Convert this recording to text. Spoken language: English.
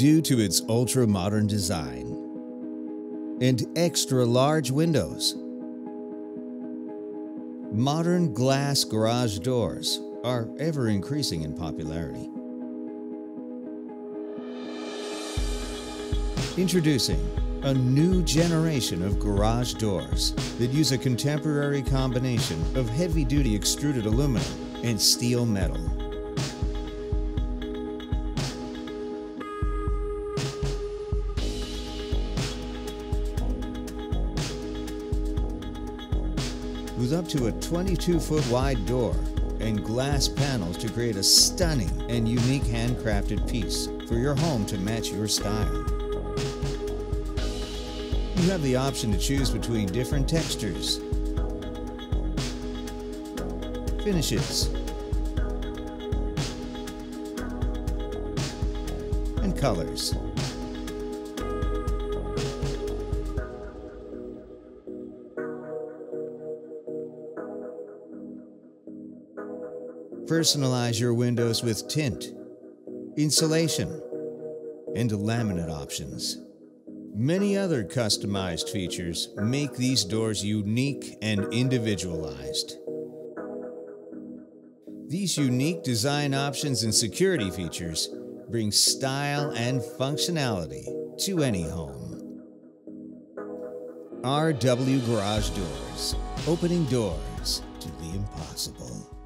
due to its ultra-modern design and extra-large windows. Modern glass garage doors are ever increasing in popularity. Introducing a new generation of garage doors that use a contemporary combination of heavy-duty extruded aluminum and steel metal. With up to a 22-foot wide door and glass panels to create a stunning and unique handcrafted piece for your home to match your style. You have the option to choose between different textures, finishes, and colors. Personalize your windows with tint, insulation, and laminate options. Many other customized features make these doors unique and individualized. These unique design options and security features bring style and functionality to any home. RW Garage Doors, opening doors to the impossible.